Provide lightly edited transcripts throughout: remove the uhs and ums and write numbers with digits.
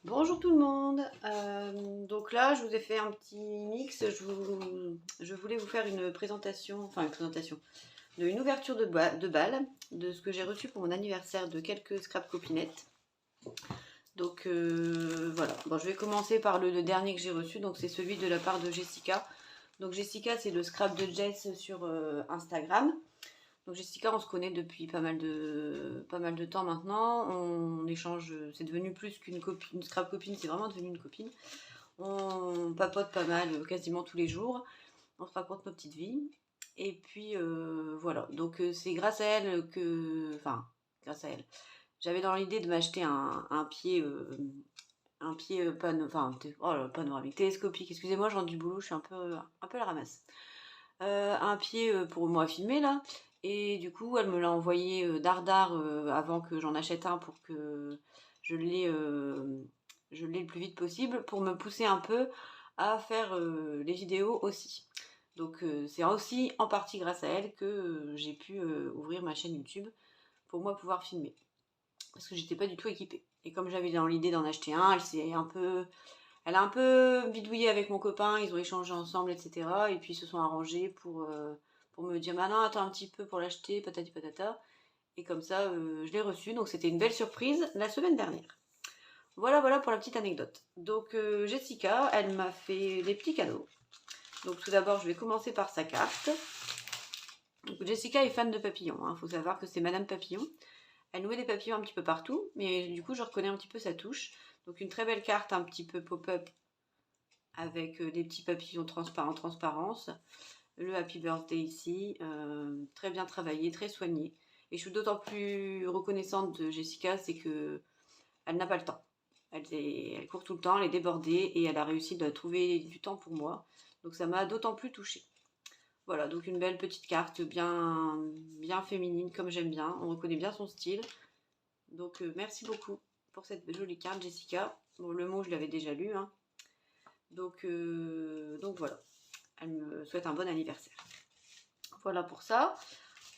Bonjour tout le monde. Donc là, je vous ai fait un petit mix. Je voulais vous faire une présentation, une ouverture de balle de ce que j'ai reçu pour mon anniversaire de quelques scrap copinettes. Donc voilà. Bon, je vais commencer par le dernier que j'ai reçu. Donc c'est celui de la part de Jessica. Donc Jessica, c'est le scrap de Jess sur Instagram. Donc Jessica, on se connaît depuis pas mal de temps maintenant. On échange, c'est devenu plus qu'une copine, une scrap copine, c'est vraiment devenu une copine. On papote pas mal, quasiment tous les jours. On se raconte nos petites vies. Et puis voilà. Donc c'est grâce à elle que, enfin, grâce à elle, j'avais dans l'idée de m'acheter un pied panoramique, télescopique. Excusez-moi, je rentre du boulot, je suis un peu à la ramasse. Un pied pour moi filmer là. Et du coup, elle me l'a envoyé dardard avant que j'en achète un pour que je l'ai le plus vite possible pour me pousser un peu à faire les vidéos aussi. Donc c'est aussi en partie grâce à elle que j'ai pu ouvrir ma chaîne YouTube pour moi pouvoir filmer. Parce que j'étais pas du tout équipée. Et comme j'avais dans l'idée d'en acheter un, elle a un peu bidouillé avec mon copain, ils ont échangé ensemble, etc. Et puis ils se sont arrangés pour me dire, bah non, attends un petit peu pour l'acheter, patati patata. Et comme ça, je l'ai reçu. Donc c'était une belle surprise la semaine dernière. Voilà pour la petite anecdote. Donc Jessica, elle m'a fait des petits cadeaux. Donc tout d'abord, je vais commencer par sa carte. Donc, Jessica est fan de papillons. Il faut savoir que c'est Madame Papillon. Elle nous met des papillons un petit peu partout, mais du coup, je reconnais un petit peu sa touche. Donc une très belle carte, un petit peu pop-up avec des petits papillons transparents, transparence. Le Happy Birthday ici, très bien travaillé, très soigné. Et je suis d'autant plus reconnaissante de Jessica, c'est que elle n'a pas le temps. Elle court tout le temps, elle est débordée et elle a réussi de trouver du temps pour moi. Donc ça m'a d'autant plus touchée. Voilà, donc une belle petite carte bien féminine comme j'aime bien. On reconnaît bien son style. Donc merci beaucoup pour cette jolie carte Jessica. Bon, le mot je l'avais déjà lu, hein. Donc voilà, elle me souhaite un bon anniversaire. Voilà pour ça.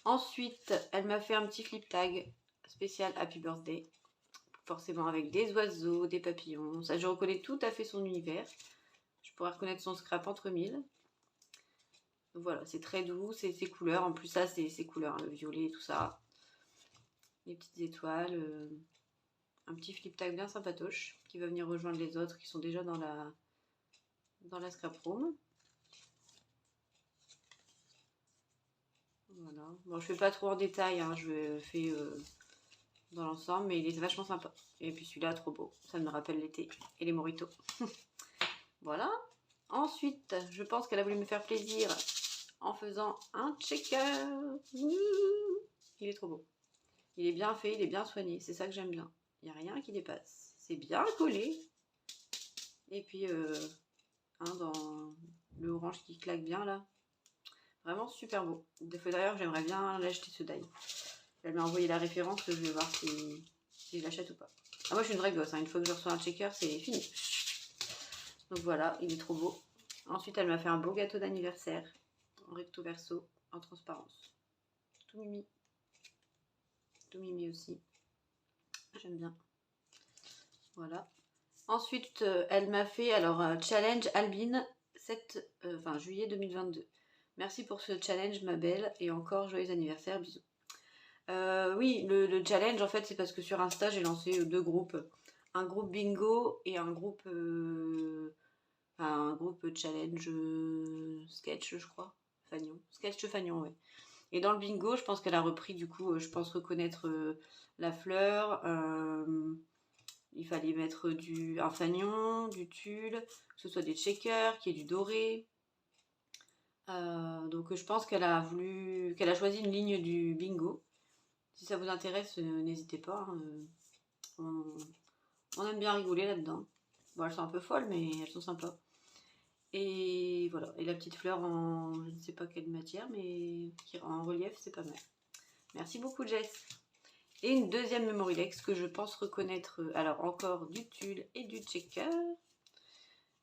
Ensuite, elle m'a fait un petit flip tag spécial Happy Birthday. Forcément avec des oiseaux, des papillons. Ça, je reconnais tout à fait son univers. Je pourrais reconnaître son scrap entre mille. Donc voilà, c'est très doux, c'est ses couleurs. En plus, ça, c'est ses couleurs, hein, le violet, tout ça. Les petites étoiles. Un petit flip tag bien sympatoche qui va venir rejoindre les autres qui sont déjà dans la scrap room. Voilà. Bon, je fais pas trop en détail, hein, je fais dans l'ensemble, mais il est vachement sympa. Et puis celui-là, trop beau. Ça me rappelle l'été et les mojitos. Voilà. Ensuite, je pense qu'elle a voulu me faire plaisir en faisant un checker. Il est trop beau. Il est bien fait, il est bien soigné. C'est ça que j'aime bien. Il n'y a rien qui dépasse. C'est bien collé. Et puis, dans le orange qui claque bien là. Vraiment super beau. D'ailleurs, j'aimerais bien l'acheter ce die. Elle m'a envoyé la référence, je vais voir si je l'achète ou pas. Ah, moi, je suis une vraie gosse, hein. Une fois que je reçois un checker, c'est fini. Donc voilà, il est trop beau. Ensuite, elle m'a fait un beau gâteau d'anniversaire en recto verso, en transparence. Tout mimi. Tout mimi aussi. J'aime bien. Voilà. Ensuite, elle m'a fait challenge Albine juillet 2022. Merci pour ce challenge, ma belle, et encore joyeux anniversaire, bisous. Oui, le challenge, en fait, c'est parce que sur Insta, j'ai lancé deux groupes. Un groupe bingo et un groupe challenge sketch, je crois. Fagnon. Sketch Fagnon, ouais. Et dans le bingo, je pense qu'elle a repris, du coup, je pense reconnaître la fleur. Il fallait mettre un fanion, du tulle, que ce soit des checkers, qu'il y ait du doré. Donc je pense qu'elle a choisi une ligne du bingo. Si ça vous intéresse, n'hésitez pas, hein. On aime bien rigoler là-dedans. Bon, elles sont un peu folles, mais elles sont sympas. Et voilà. Et la petite fleur en je ne sais pas quelle matière, mais en relief, c'est pas mal. Merci beaucoup, Jess. Et une deuxième Memorylex que je pense reconnaître. Alors encore du tulle et du checker.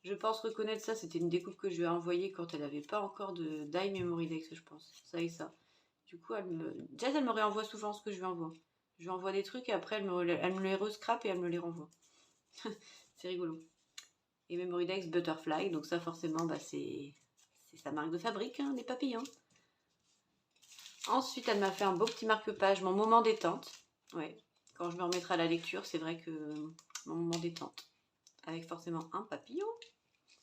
Je pense reconnaître ça. C'était une découpe que je lui ai envoyée quand elle n'avait pas encore de die Memorylex, je pense. Ça et ça. Du coup, Jess, elle me réenvoie souvent ce que je lui envoie. Je lui envoie des trucs et après, elle me les rescrape et elle me les renvoie. C'est rigolo. Et Memory Butterfly, donc ça forcément, bah, c'est sa marque de fabrique, hein, les papillons. Ensuite, elle m'a fait un beau petit marque-page, mon moment détente. Ouais, quand je me remettrai à la lecture, c'est vrai que mon moment détente. Avec forcément un papillon.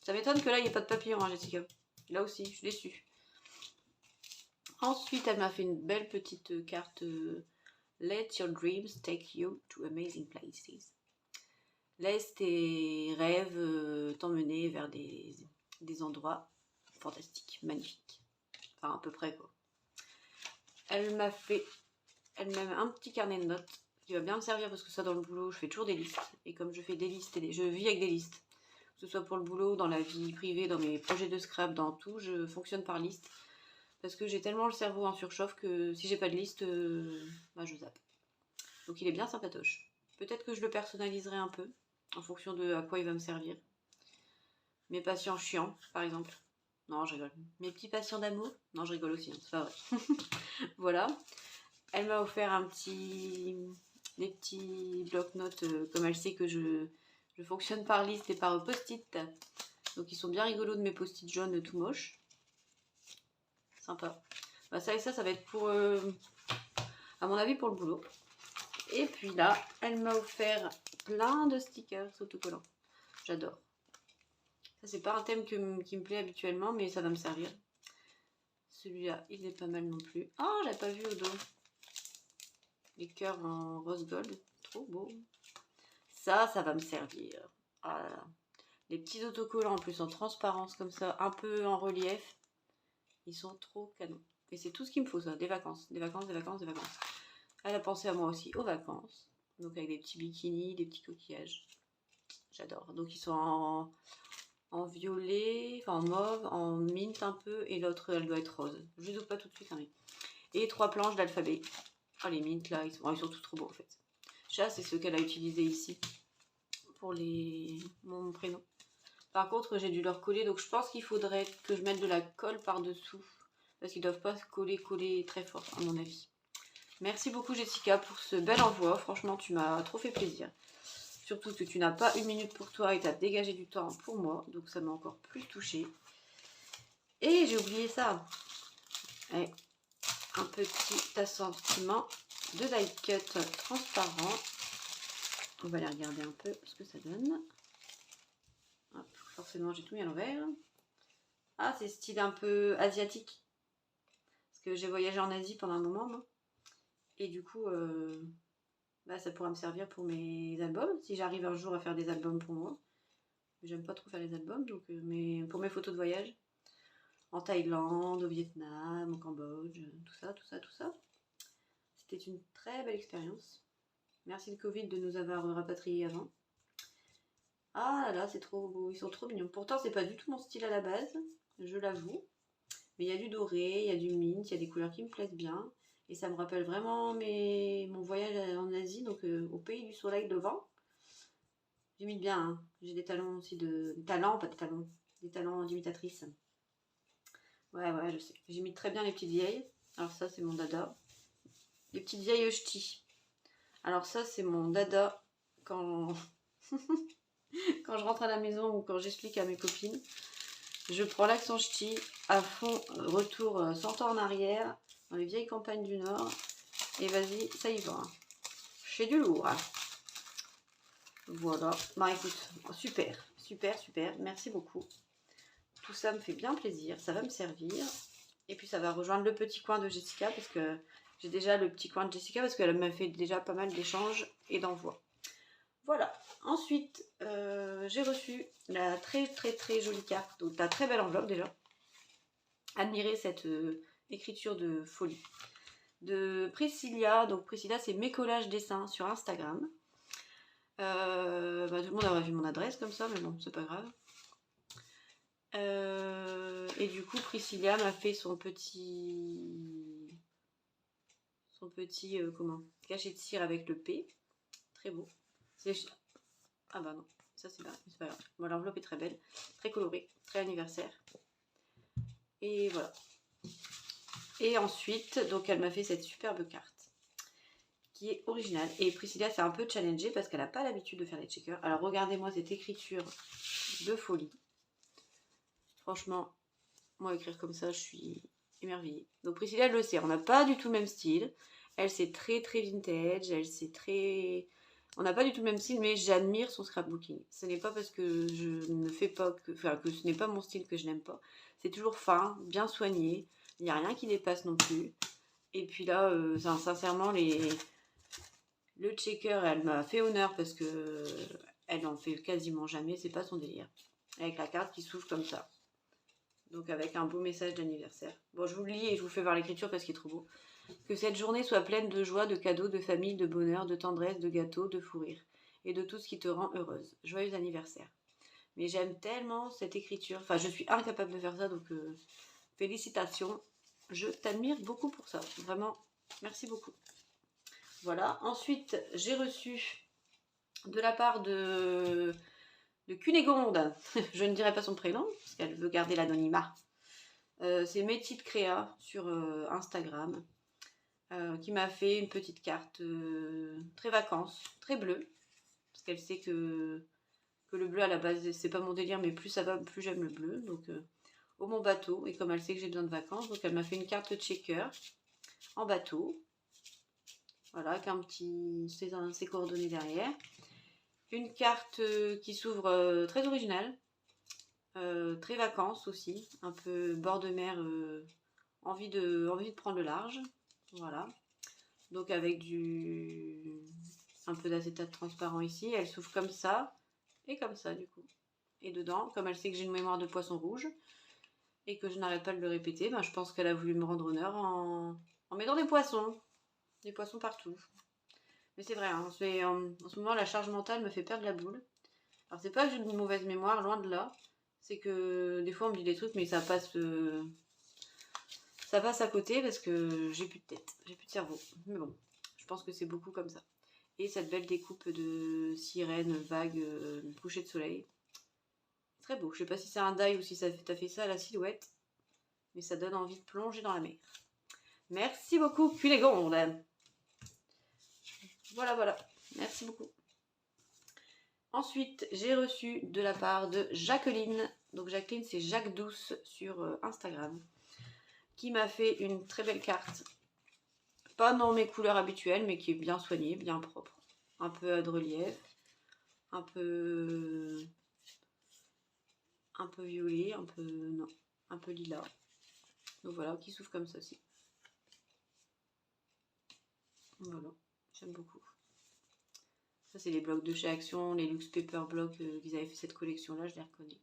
Ça m'étonne que là, il n'y ait pas de papillon, hein, Jessica. Là aussi, je suis déçue. Ensuite, elle m'a fait une belle petite carte Let your dreams take you to amazing places. Laisse tes rêves t'emmener vers des endroits fantastiques, magnifiques. Enfin, à peu près, quoi. Elle m'a fait elle-même un petit carnet de notes qui va bien me servir parce que ça, dans le boulot, je fais toujours des listes. Et comme je fais des listes, je vis avec des listes. Que ce soit pour le boulot, dans la vie privée, dans mes projets de scrap, dans tout, je fonctionne par liste. Parce que j'ai tellement le cerveau en surchauffe que si j'ai pas de liste, bah, je zappe. Donc il est bien sympatoche. Peut-être que je le personnaliserai un peu, en fonction de à quoi il va me servir. Mes patients chiants, par exemple. Non, je rigole. Mes petits patients d'amour. Non, je rigole aussi, hein, c'est pas vrai. Voilà. Elle m'a offert des petits blocs-notes, comme elle sait que je fonctionne par liste et par post-it. Donc ils sont bien rigolos de mes post-it jaunes tout moches. Sympa. Bah, ça et ça va être pour, à mon avis, pour le boulot. Et puis là, elle m'a offert plein de stickers autocollants. J'adore. Ça, c'est pas un thème qui me plaît habituellement, mais ça va me servir. Celui-là, il est pas mal non plus. Oh, j'avais pas vu au dos. Les cœurs en rose gold. Trop beau. Ça va me servir. Ah là là. Les petits autocollants en plus en transparence comme ça, un peu en relief. Ils sont trop canons. Et c'est tout ce qu'il me faut, ça. Des vacances, des vacances, des vacances, des vacances. Elle a pensé à moi aussi aux vacances. Donc avec des petits bikinis, des petits coquillages. J'adore. Donc ils sont en violet, enfin en mauve, en mint un peu. Et l'autre, elle doit être rose. Je les ouvre pas tout de suite. Hein, mais... Et 3 planches d'alphabet. Oh, les mints là, ils sont tous trop beaux en fait. Ça, c'est ce qu'elle a utilisé ici pour mon prénom. Par contre, j'ai dû leur coller, donc je pense qu'il faudrait que je mette de la colle par-dessous. Parce qu'ils ne doivent pas se coller très fort, à mon avis. Merci beaucoup, Jessica, pour ce bel envoi. Franchement, tu m'as trop fait plaisir. Surtout que tu n'as pas une minute pour toi et tu as dégagé du temps pour moi. Donc ça m'a encore plus touchée. Et j'ai oublié ça. Et un petit assortiment de die cut transparent. On va aller regarder un peu ce que ça donne. Hop, forcément, j'ai tout mis à l'envers. Ah, c'est style un peu asiatique. Parce que j'ai voyagé en Asie pendant un moment, moi. Et du coup, bah, ça pourra me servir pour mes albums. Si j'arrive un jour à faire des albums pour moi. J'aime pas trop faire les albums, donc, mais pour mes photos de voyage. En Thaïlande, au Vietnam, au Cambodge, tout ça, tout ça, tout ça. C'était une très belle expérience. Merci le Covid de nous avoir rapatriés avant. Ah là là, c'est trop beau, ils sont trop mignons. Pourtant, c'est pas du tout mon style à la base, je l'avoue. Mais il y a du doré, il y a du mint, il y a des couleurs qui me plaisent bien. Et ça me rappelle vraiment mon voyage en Asie, donc au pays du soleil levant. J'imite bien, hein. J'ai des talents aussi des talents, pas des talents, des talents d'imitatrice. Ouais, je sais. J'imite très bien les petites vieilles. Alors ça, c'est mon dada. Les petites vieilles ch'tis. Alors ça, c'est mon dada quand... quand je rentre à la maison ou quand j'explique à mes copines. Je prends l'accent ch'ti à fond, retour 100 ans en arrière, dans les vieilles campagnes du Nord. Et vas-y, ça y va. J'ai du lourd. Voilà. Bah écoute, super, super, super. Merci beaucoup. Tout ça me fait bien plaisir. Ça va me servir. Et puis ça va rejoindre le petit coin de Jessica parce que j'ai déjà le petit coin de Jessica parce qu'elle m'a fait déjà pas mal d'échanges et d'envois. Voilà. Ensuite, j'ai reçu la très jolie carte, donc la très belle enveloppe déjà. Admirez cette écriture de folie. De Priscilla, donc Priscilla c'est mes collages dessins sur Instagram. Bah, tout le monde aurait vu mon adresse comme ça, mais bon, c'est pas grave. Et du coup, Priscilla m'a fait son petit comment, cachet de cire avec le P. Très beau. Ah bah non, ça c'est pas grave. Bon, l'enveloppe est très belle, très colorée, très anniversaire. Et voilà. Et ensuite, donc elle m'a fait cette superbe carte qui est original. Et Priscilla s'est un peu challengée parce qu'elle n'a pas l'habitude de faire des checkers. Alors regardez-moi cette écriture de folie. Franchement, moi écrire comme ça, je suis émerveillée. Donc Priscilla, elle le sait, on n'a pas du tout le même style. Elle, c'est très très vintage, elle, c'est très... On n'a pas du tout le même style, mais j'admire son scrapbooking. Ce n'est pas parce que je ne fais pas, enfin que ce n'est pas mon style que je n'aime pas. C'est toujours fin, bien soigné, il n'y a rien qui dépasse non plus. Et puis là, sincèrement, le checker, elle m'a fait honneur parce que elle en fait quasiment jamais, c'est pas son délire. Avec la carte qui s'ouvre comme ça. Donc avec un beau message d'anniversaire. Bon, je vous le lis et je vous fais voir l'écriture parce qu'il est trop beau. Que cette journée soit pleine de joie, de cadeaux, de famille, de bonheur, de tendresse, de gâteaux, de fou rire. Et de tout ce qui te rend heureuse. Joyeux anniversaire. Mais j'aime tellement cette écriture. Enfin, je suis incapable de faire ça, donc félicitations. Je t'admire beaucoup pour ça. Vraiment, merci beaucoup. Voilà. Ensuite, j'ai reçu de la part de Cunégonde. Je ne dirai pas son prénom, parce qu'elle veut garder l'anonymat. C'est Métis de Créa sur Instagram. Qui m'a fait une petite carte très vacances, très bleue. Parce qu'elle sait que le bleu à la base, c'est pas mon délire, mais plus ça va, plus j'aime le bleu. Donc, au mon bateau. Et comme elle sait que j'ai besoin de vacances, donc elle m'a fait une carte checker en bateau. Voilà, avec un petit, ses coordonnées derrière. Une carte qui s'ouvre très originale. Très vacances aussi. Un peu bord de mer, envie de prendre le large. Voilà. Donc avec un peu d'acétate transparent ici. Elle s'ouvre comme ça et comme ça du coup. Et dedans, comme elle sait que j'ai une mémoire de poisson rouge et que je n'arrête pas de le répéter, ben, je pense qu'elle a voulu me rendre honneur en mettant des poissons. Des poissons partout. Mais c'est vrai, hein, en ce moment la charge mentale me fait perdre la boule. Alors c'est pas que j'ai une mauvaise mémoire, loin de là. C'est que des fois on me dit des trucs mais ça passe à côté parce que j'ai plus de tête, j'ai plus de cerveau. Mais bon, je pense que c'est beaucoup comme ça. Et cette belle découpe de sirène, vague, coucher de soleil. Très beau. Je sais pas si c'est un die ou si ça t'a fait ça à la silhouette. Mais ça donne envie de plonger dans la mer. Merci beaucoup, Cunégonde. Voilà, voilà. Merci beaucoup. Ensuite, j'ai reçu de la part de Jacqueline. Donc Jacqueline, c'est Jacques Douce sur Instagram. Qui m'a fait une très belle carte. Pas dans mes couleurs habituelles, mais qui est bien soignée, bien propre. Un peu de relief. Un peu violet, un peu lilas. Donc voilà, qui s'ouvre comme ça aussi. Voilà, j'aime beaucoup. Ça, c'est les blocs de chez Action, les Luxe Paper Blocs, qu'ils avaient fait cette collection-là, je les reconnais.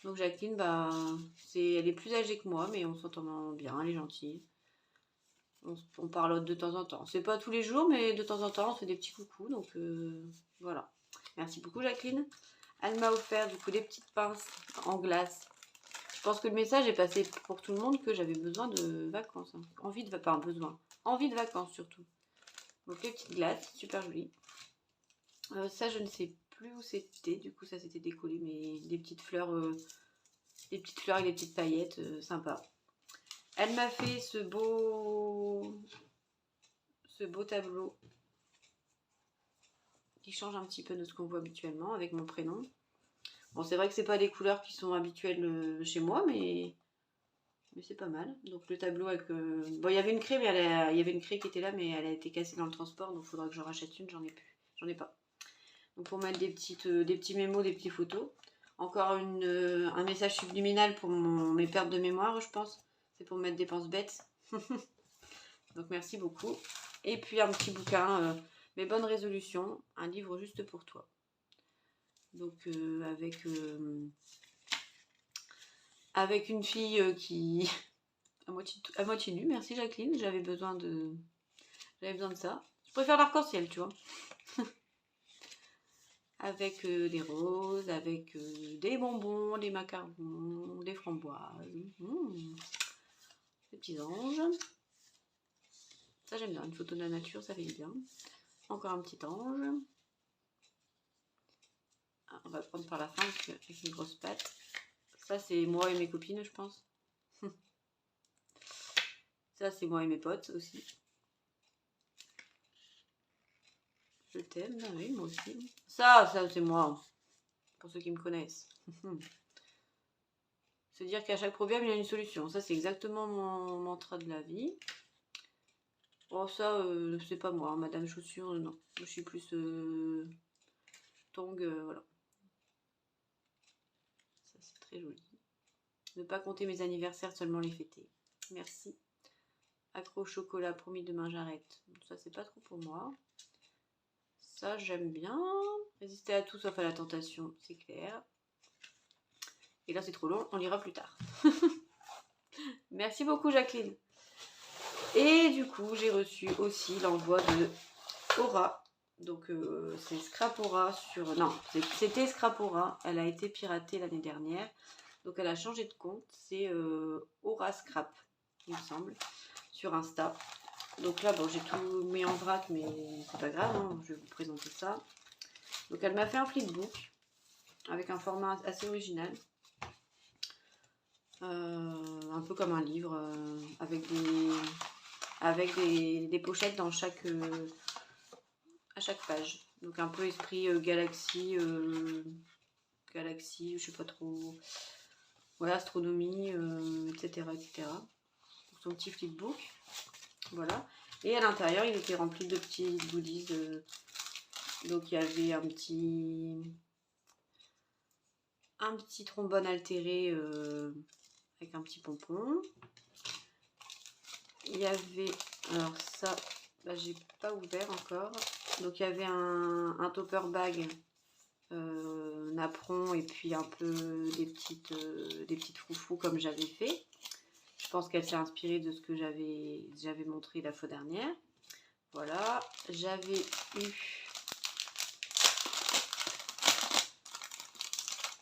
Donc Jacqueline, bah, elle est plus âgée que moi, mais on s'entend bien, elle est gentille. On parle de temps en temps. C'est pas tous les jours, mais de temps en temps, on fait des petits coucous. Donc voilà. Merci beaucoup, Jacqueline. Elle m'a offert du coup des petites pinces en glace. Je pense que le message est passé pour tout le monde que j'avais besoin de vacances. Hein. Envie de vacances surtout. Donc les petites glaces, super jolies. Ça, je ne sais plus où c'était. Du coup, ça s'était décollé, mais des petites fleurs et des petites paillettes, sympa. Elle m'a fait ce beau tableau qui change un petit peu de ce qu'on voit habituellement avec mon prénom. Bon, c'est vrai que c'est pas des couleurs qui sont habituelles chez moi, mais c'est pas mal. Donc le tableau avec... Bon, il y avait une craie, mais il y avait une craie qui était là, mais elle a été cassée dans le transport, donc il faudra que j'en rachète une, j'en ai pas. Donc pour mettre des petits mémos, des petites photos. Encore un message subliminal pour mes pertes de mémoire, je pense. C'est pour mettre des penses bêtes. Donc merci beaucoup. Et puis un petit bouquin, mes bonnes résolutions, un livre juste pour toi. Donc avec une fille qui à moitié nue, merci Jacqueline, j'avais besoin de ça. Je préfère l'arc-en-ciel, tu vois. Avec des roses, avec des bonbons, des macarons, des framboises. Des petits anges. Ça j'aime bien, une photo de la nature, ça fait du bien. Encore un petit ange. Ah, on va prendre par la fin avec une grosse patte. Ça c'est moi et mes copines, je pense. Ça c'est moi et mes potes aussi. Je t'aime, ah oui, moi aussi. Ça c'est moi, pour ceux qui me connaissent. Se dire qu'à chaque problème, il y a une solution. Ça, c'est exactement mon mantra de la vie. Oh, ça, c'est pas moi, hein, Madame Chaussure, non. Je suis plus tongue, voilà. Ça, c'est très joli. Ne pas compter mes anniversaires, seulement les fêter. Merci. Accro au chocolat, promis demain j'arrête. Ça, c'est pas trop pour moi. Ça, j'aime bien. Résister à tout sauf à la tentation, c'est clair. Et là, c'est trop long, on lira plus tard. Merci beaucoup, Jacqueline. Et du coup, j'ai reçu aussi l'envoi de Aura. Donc, c'est Scrapora sur... Non, c'était Scrapora. Elle a été piratée l'année dernière. Donc, elle a changé de compte. C'est Aura Scrap, il me semble, sur Insta. Donc là, bon, j'ai tout mis en vrac, mais c'est pas grave, hein, je vais vous présenter ça. Donc, elle m'a fait un flipbook avec un format assez original. Un peu comme un livre, avec des pochettes dans à chaque page. Donc un peu esprit galaxie, je sais pas trop, voilà, astronomie, etc. etc. Donc, son petit flipbook, voilà. Et à l'intérieur, il était rempli de petits goodies. Donc il y avait un petit trombone altéré avec un petit pompon. Il y avait, alors ça, là j'ai pas ouvert encore. Donc il y avait un topper bag napperon et puis un peu des petites froufrous comme j'avais fait. Je pense qu'elle s'est inspirée de ce que j'avais montré la fois dernière. Voilà, j'avais eu...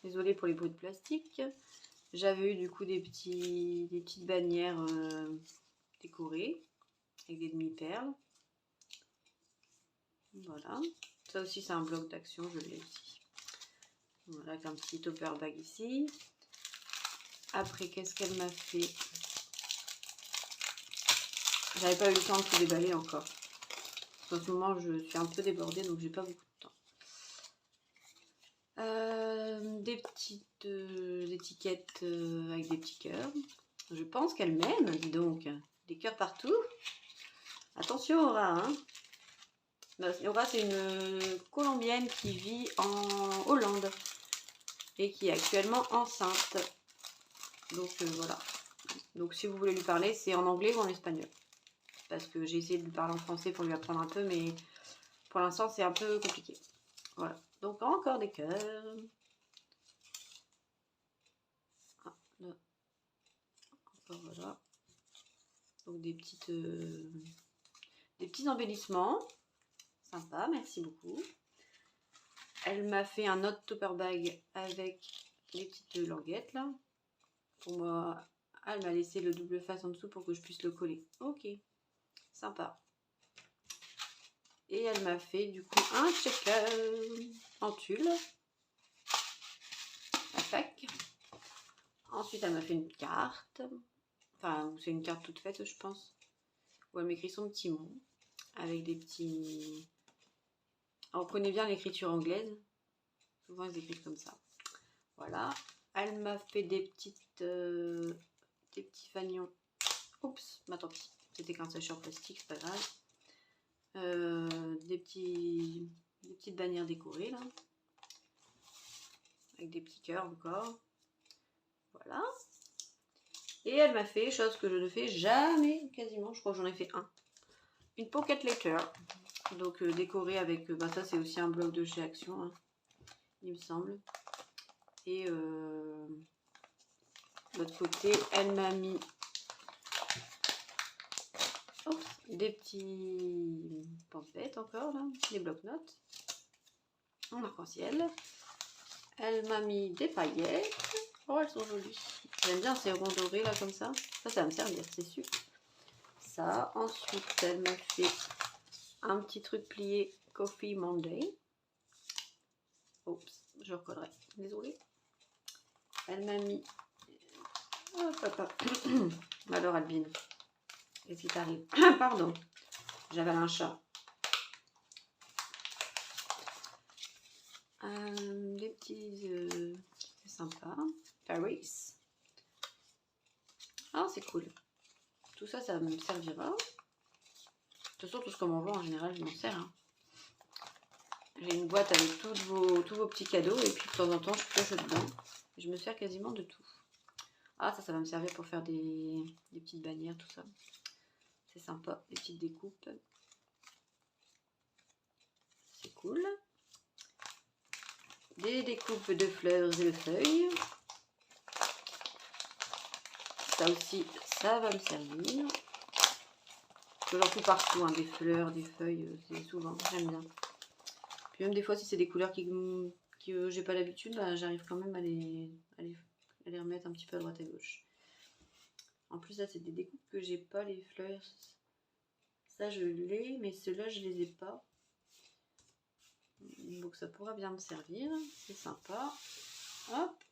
Désolée pour les bruits de plastique. J'avais eu du coup des petites bannières décorées avec des demi-perles. Voilà. Ça aussi c'est un bloc d'action, je l'ai aussi. Voilà, avec un petit topper bag ici. Après, qu'est-ce qu'elle m'a fait? J'avais pas eu le temps de tout déballer encore. En ce moment, je suis un peu débordée, donc j'ai pas beaucoup de temps. Des petites étiquettes avec des petits cœurs. Je pense qu'elle m'aime, dis donc. Des cœurs partout. Attention Aura, hein. Aura, c'est une Colombienne qui vit en Hollande et qui est actuellement enceinte. Donc voilà. Donc si vous voulez lui parler, c'est en anglais ou en espagnol. Parce que j'ai essayé de lui parler en français pour lui apprendre un peu, mais pour l'instant c'est un peu compliqué. Voilà. Donc encore des cœurs. Ah, là. Encore voilà. Donc des petits embellissements. Sympa, merci beaucoup. Elle m'a fait un autre topper bag avec les petites languettes là. Pour moi, elle m'a laissé le double face en dessous pour que je puisse le coller. Ok, sympa. Et elle m'a fait du coup un checker en tulle. Tac. Ensuite, elle m'a fait une carte. Enfin, c'est une carte toute faite, je pense. Où elle m'écrit son petit mot. Avec des petits... Alors, on connaît bien l'écriture anglaise. Souvent, ils écrivent comme ça. Voilà. Elle m'a fait des petits fanions. Oups, bah tant pis. C'était qu'un sachet en plastique, c'est pas grave. Des petites bannières décorées, là. Avec des petits cœurs encore. Voilà. Et elle m'a fait, chose que je ne fais jamais, quasiment, je crois que j'en ai fait un. Une pocket letter. Donc décorée avec, bah ça c'est aussi un bloc de chez Action, hein, il me semble. Et de l'autre côté, elle m'a mis des petits pamplettes encore, là, des blocs-notes en arc-en-ciel. Elle m'a mis des paillettes. Oh, elles sont jolies. J'aime bien ces ronds dorés là comme ça. Ça va me servir, c'est sûr. Ça. Ensuite, elle m'a fait un petit truc plié Coffee Monday. Oups, je recollerai. Désolée. Elle m'a mis... Oh, papa. Alors, Albine. Qu'est-ce qui t'arrive? Pardon. J'avais un chat. Des petits... c'est sympa. Paris. Ah, c'est cool. Tout ça, ça me servira. De toute façon, tout ce qu'on m'envoie, en général, je m'en sers. Hein. J'ai une boîte avec tous vos petits cadeaux. Et puis, de temps en temps, je pioche dedans. Et je me sers quasiment de tout. Ah, ça va me servir pour faire des petites bannières, tout ça. C'est sympa, des petites découpes. C'est cool. Des découpes de fleurs et de feuilles. Ça aussi, ça va me servir. J'en trouve partout, hein, des fleurs, des feuilles, c'est souvent, j'aime bien. Puis même des fois, si c'est des couleurs qui j'ai pas l'habitude, bah, j'arrive quand même à les remettre un petit peu à droite à gauche. En plus, là, c'est des découpes que j'ai pas, les fleurs. Ça, je l'ai, mais ceux-là, je les ai pas. Donc, ça pourra bien me servir. C'est sympa. Hop.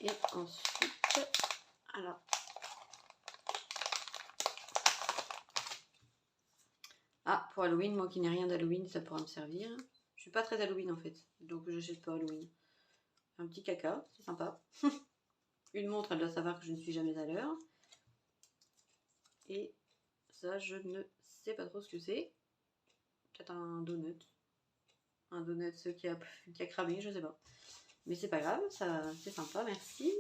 Et ensuite, alors. Ah, pour Halloween, moi qui n'ai rien d'Halloween, ça pourra me servir. Je suis pas très Halloween en fait, donc j'achète pas Halloween. Un petit caca, c'est sympa. Une montre, elle doit savoir que je ne suis jamais à l'heure. Et ça, je ne sais pas trop ce que c'est. Peut-être un donut. Un donut qui a cramé, je sais pas. Mais c'est pas grave, ça c'est sympa, merci.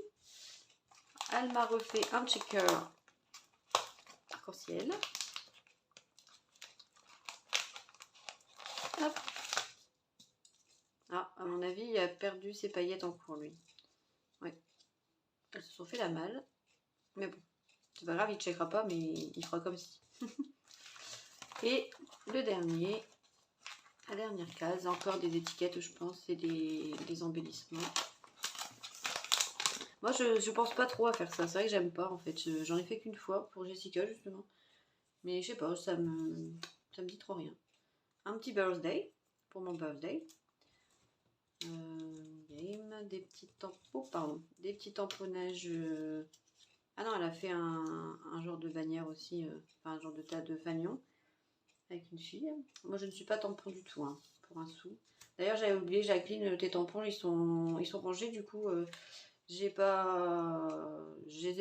Elle m'a refait un checker arc-en-ciel. Hop. Ah, à mon avis, il a perdu ses paillettes en cours, lui. Ouais. Elles se sont fait la malle. Mais bon, c'est pas grave, il ne checkera pas, mais il fera comme si. Et le dernier, la dernière case, encore des étiquettes, je pense, c'est des embellissements. Moi, je pense pas trop à faire ça. C'est vrai que j'aime pas, en fait. J'en ai fait qu'une fois pour Jessica, justement. Mais je sais pas, ça me dit trop rien. Un petit birthday, pour mon birthday. Game, des petits tampons, pardon, des petits tamponnages. Ah non, elle a fait un genre de bannière aussi, enfin un genre de tas de fanions avec une fille. Moi, je ne suis pas tampon du tout, hein, pour un sou. D'ailleurs, j'avais oublié, Jacqueline, tes tampons, ils sont rangés, du coup, je les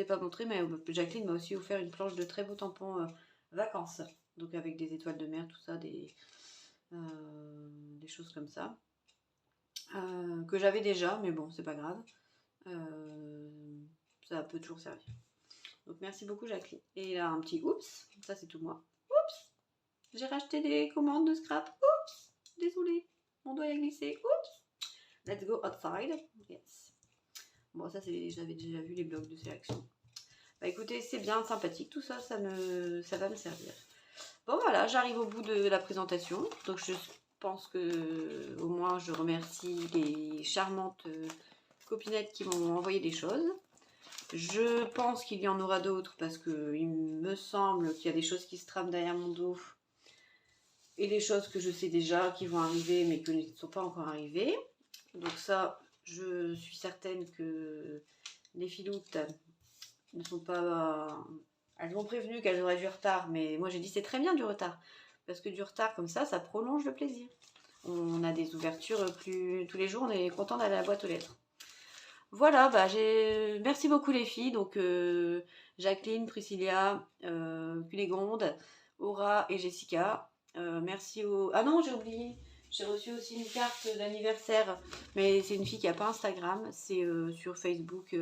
ai pas montrés, mais Jacqueline m'a aussi offert une planche de très beaux tampons vacances, donc avec des étoiles de mer, tout ça, des choses comme ça. Que j'avais déjà, mais bon, c'est pas grave. Ça peut toujours servir. Donc merci beaucoup Jacqueline. Et là un petit oups, ça c'est tout moi. Oups, j'ai racheté des commandes de scrap. Oups, désolé, mon doigt a glissé. Oups, let's go outside. Yes. Bon ça c'est, j'avais déjà vu les blocs de sélection. Bah écoutez, c'est bien sympathique tout ça, ça va me servir. Bon voilà, j'arrive au bout de la présentation. Donc je pense que au moins je remercie les charmantes copinettes qui m'ont envoyé des choses. Je pense qu'il y en aura d'autres parce qu'il me semble qu'il y a des choses qui se trament derrière mon dos et des choses que je sais déjà qui vont arriver mais qui ne sont pas encore arrivées. Donc ça, je suis certaine que les filoutes ne sont pas... Elles m'ont prévenu qu'elles auraient du retard, mais moi j'ai dit c'est très bien du retard parce que du retard comme ça prolonge le plaisir. On a des ouvertures tous les jours, on est content d'aller à la boîte aux lettres. Voilà, bah merci beaucoup les filles. Donc Jacqueline, Priscilla, Culégonde, Aura et Jessica. Merci aux... Ah non, j'ai oublié. J'ai reçu aussi une carte d'anniversaire, mais c'est une fille qui n'a pas Instagram. C'est sur Facebook.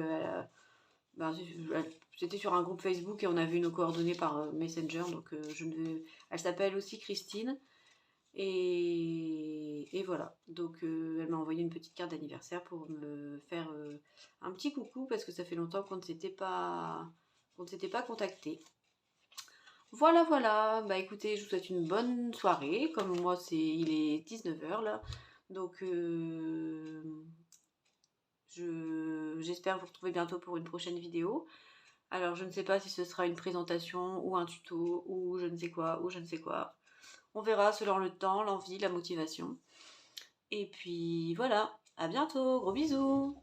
C'était sur un groupe Facebook et on a vu nos coordonnées par Messenger. Donc elle s'appelle aussi Christine. Et voilà, donc elle m'a envoyé une petite carte d'anniversaire pour me faire un petit coucou parce que ça fait longtemps qu'on ne s'était pas contacté. Voilà, voilà, bah écoutez, je vous souhaite une bonne soirée. Comme moi, il est 19h là, donc j'espère vous retrouver bientôt pour une prochaine vidéo. Alors je ne sais pas si ce sera une présentation ou un tuto ou je ne sais quoi ou je ne sais quoi. On verra selon le temps, l'envie, la motivation. Et puis voilà, à bientôt, gros bisous!